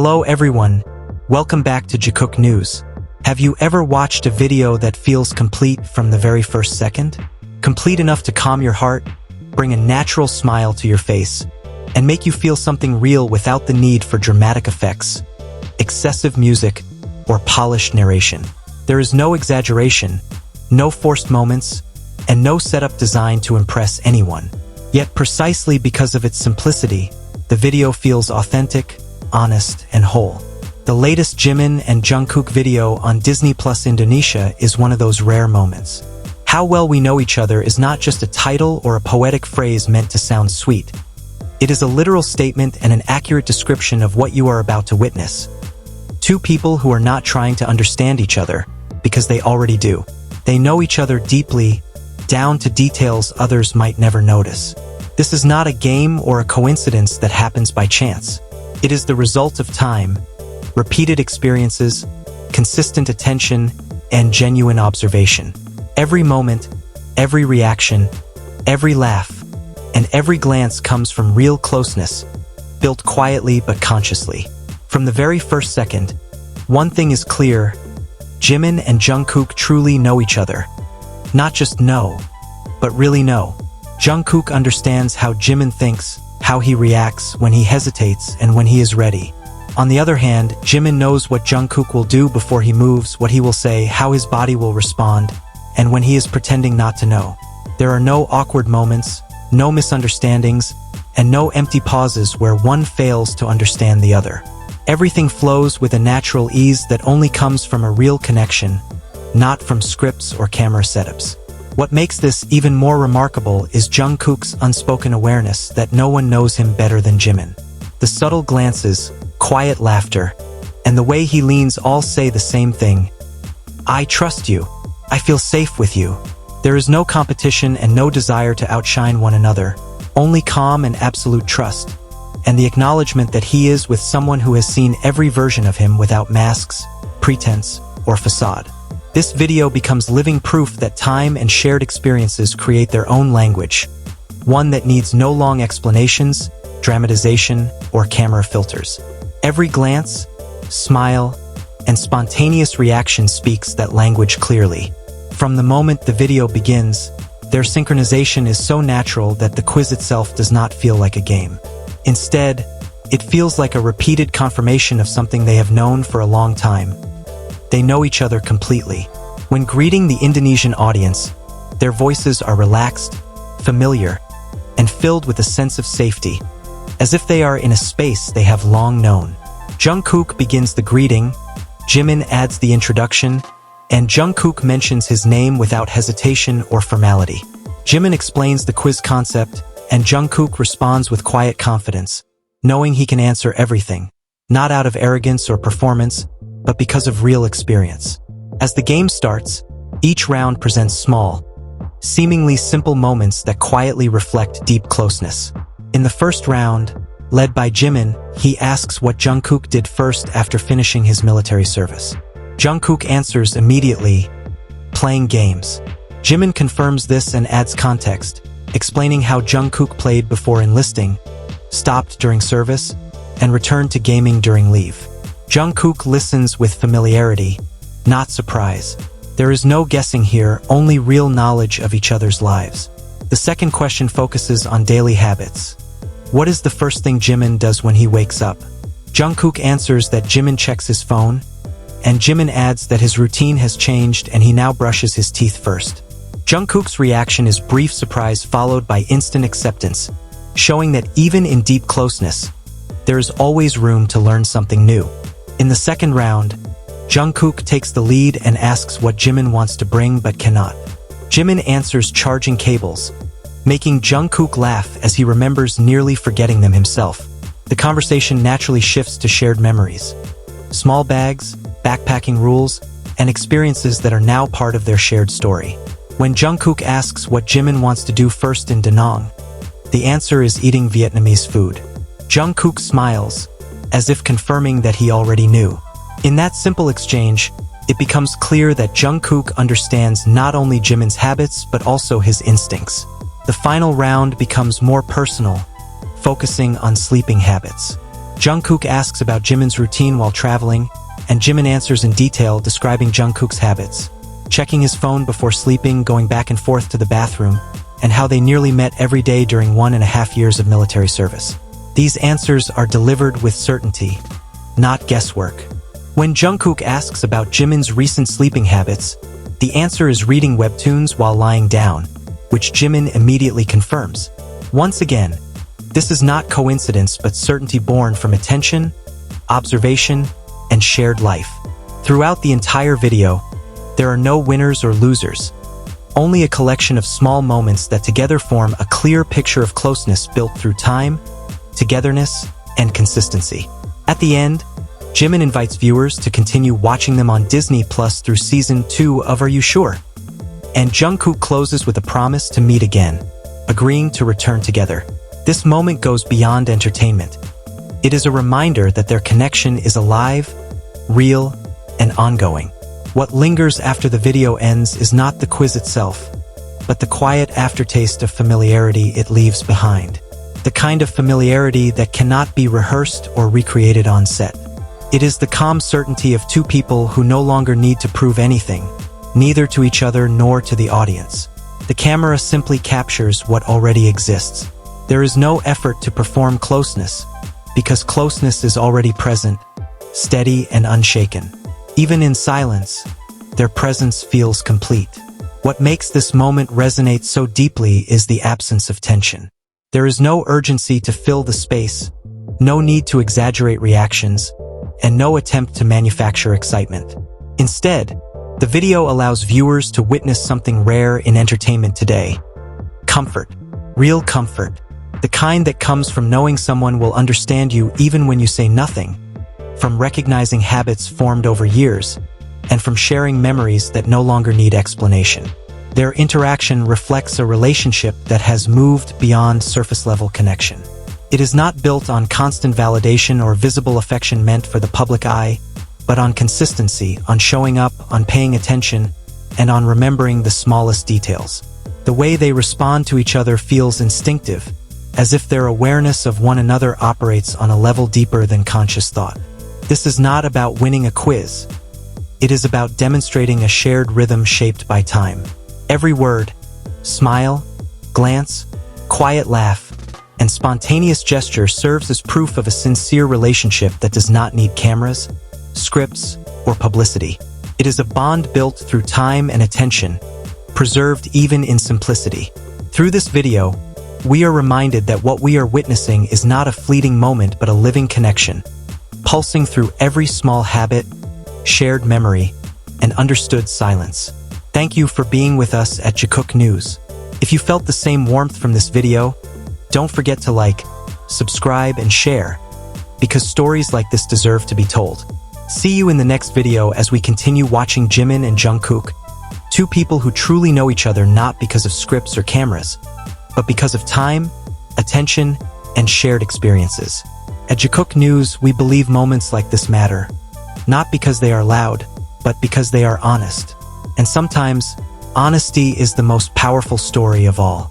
Hello everyone, welcome back to Jikook News. Have you ever watched a video that feels complete from the very first second? Complete enough to calm your heart, bring a natural smile to your face, and make you feel something real without the need for dramatic effects, excessive music, or polished narration. There is no exaggeration, no forced moments, and no setup designed to impress anyone. Yet precisely because of its simplicity, the video feels authentic, honest, and whole. The latest Jimin and Jungkook video on Disney Indonesia is one of those rare moments. How well we know each other is not just a title or a poetic phrase meant to sound sweet. It is a literal statement and an accurate description of what you are about to witness. Two people who are not trying to understand each other, because they already do. They know each other deeply, down to details others might never notice. This is not a game or a coincidence that happens by chance. It is the result of time, repeated experiences, consistent attention, and genuine observation. Every moment, every reaction, every laugh, and every glance comes from real closeness, built quietly but consciously. From the very first second, one thing is clear: Jimin and Jungkook truly know each other. Not just know, but really know. Jungkook understands how Jimin thinks, how he reacts when he hesitates and when he is ready. On the other hand, Jimin knows what Jungkook will do before he moves, what he will say, how his body will respond, and when he is pretending not to know. There are no awkward moments, no misunderstandings, and no empty pauses where one fails to understand the other. Everything flows with a natural ease that only comes from a real connection, not from scripts or camera setups. What makes this even more remarkable is Jungkook's unspoken awareness that no one knows him better than Jimin. The subtle glances, quiet laughter, and the way he leans all say the same thing: I trust you. I feel safe with you. There is no competition and no desire to outshine one another, only calm and absolute trust, and the acknowledgement that he is with someone who has seen every version of him without masks, pretense, or facade. This video becomes living proof that time and shared experiences create their own language, one that needs no long explanations, dramatization, or camera filters. Every glance, smile, and spontaneous reaction speaks that language clearly. From the moment the video begins, their synchronization is so natural that the quiz itself does not feel like a game. Instead, it feels like a repeated confirmation of something they have known for a long time. They know each other completely. When greeting the Indonesian audience, their voices are relaxed, familiar, and filled with a sense of safety, as if they are in a space they have long known. Jungkook begins the greeting, Jimin adds the introduction, and Jungkook mentions his name without hesitation or formality. Jimin explains the quiz concept, and Jungkook responds with quiet confidence, knowing he can answer everything, not out of arrogance or performance, but because of real experience. As the game starts, each round presents small, seemingly simple moments that quietly reflect deep closeness. In the first round, led by Jimin, he asks what Jungkook did first after finishing his military service. Jungkook answers immediately, playing games. Jimin confirms this and adds context, explaining how Jungkook played before enlisting, stopped during service, and returned to gaming during leave. Jungkook listens with familiarity, not surprise. There is no guessing here, only real knowledge of each other's lives. The second question focuses on daily habits. What is the first thing Jimin does when he wakes up? Jungkook answers that Jimin checks his phone, and Jimin adds that his routine has changed and he now brushes his teeth first. Jungkook's reaction is brief surprise followed by instant acceptance, showing that even in deep closeness, there is always room to learn something new. In the second round, Jungkook takes the lead and asks what Jimin wants to bring but cannot. Jimin answers charging cables, making Jungkook laugh as he remembers nearly forgetting them himself. The conversation naturally shifts to shared memories, small bags, backpacking rules, and experiences that are now part of their shared story. When Jungkook asks what Jimin wants to do first in Da Nang, the answer is eating Vietnamese food. Jungkook smiles, as if confirming that he already knew. In that simple exchange, it becomes clear that Jungkook understands not only Jimin's habits but also his instincts. The final round becomes more personal, focusing on sleeping habits. Jungkook asks about Jimin's routine while traveling, and Jimin answers in detail describing Jungkook's habits, checking his phone before sleeping, going back and forth to the bathroom, and how they nearly met every day during 1.5 years of military service. These answers are delivered with certainty, not guesswork. When Jungkook asks about Jimin's recent sleeping habits, the answer is reading webtoons while lying down, which Jimin immediately confirms. Once again, this is not coincidence but certainty born from attention, observation, and shared life. Throughout the entire video, there are no winners or losers, only a collection of small moments that together form a clear picture of closeness built through time, togetherness, and consistency. At the end, Jimin invites viewers to continue watching them on Disney Plus through Season 2 of Are You Sure? And Jungkook closes with a promise to meet again, agreeing to return together. This moment goes beyond entertainment. It is a reminder that their connection is alive, real, and ongoing. What lingers after the video ends is not the quiz itself, but the quiet aftertaste of familiarity it leaves behind. The kind of familiarity that cannot be rehearsed or recreated on set. It is the calm certainty of two people who no longer need to prove anything, neither to each other nor to the audience. The camera simply captures what already exists. There is no effort to perform closeness, because closeness is already present, steady and unshaken. Even in silence, their presence feels complete. What makes this moment resonate so deeply is the absence of tension. There is no urgency to fill the space, no need to exaggerate reactions, and no attempt to manufacture excitement. Instead, the video allows viewers to witness something rare in entertainment today. Comfort. Real comfort. The kind that comes from knowing someone will understand you even when you say nothing, from recognizing habits formed over years, and from sharing memories that no longer need explanation. Their interaction reflects a relationship that has moved beyond surface-level connection. It is not built on constant validation or visible affection meant for the public eye, but on consistency, on showing up, on paying attention, and on remembering the smallest details. The way they respond to each other feels instinctive, as if their awareness of one another operates on a level deeper than conscious thought. This is not about winning a quiz. It is about demonstrating a shared rhythm shaped by time. Every word, smile, glance, quiet laugh, and spontaneous gesture serves as proof of a sincere relationship that does not need cameras, scripts, or publicity. It is a bond built through time and attention, preserved even in simplicity. Through this video, we are reminded that what we are witnessing is not a fleeting moment but a living connection, pulsing through every small habit, shared memory, and understood silence. Thank you for being with us at Jikook News. If you felt the same warmth from this video, don't forget to like, subscribe, and share, because stories like this deserve to be told. See you in the next video as we continue watching Jimin and Jungkook, two people who truly know each other not because of scripts or cameras, but because of time, attention, and shared experiences. At Jikook News, we believe moments like this matter, not because they are loud, but because they are honest. And sometimes, honesty is the most powerful story of all.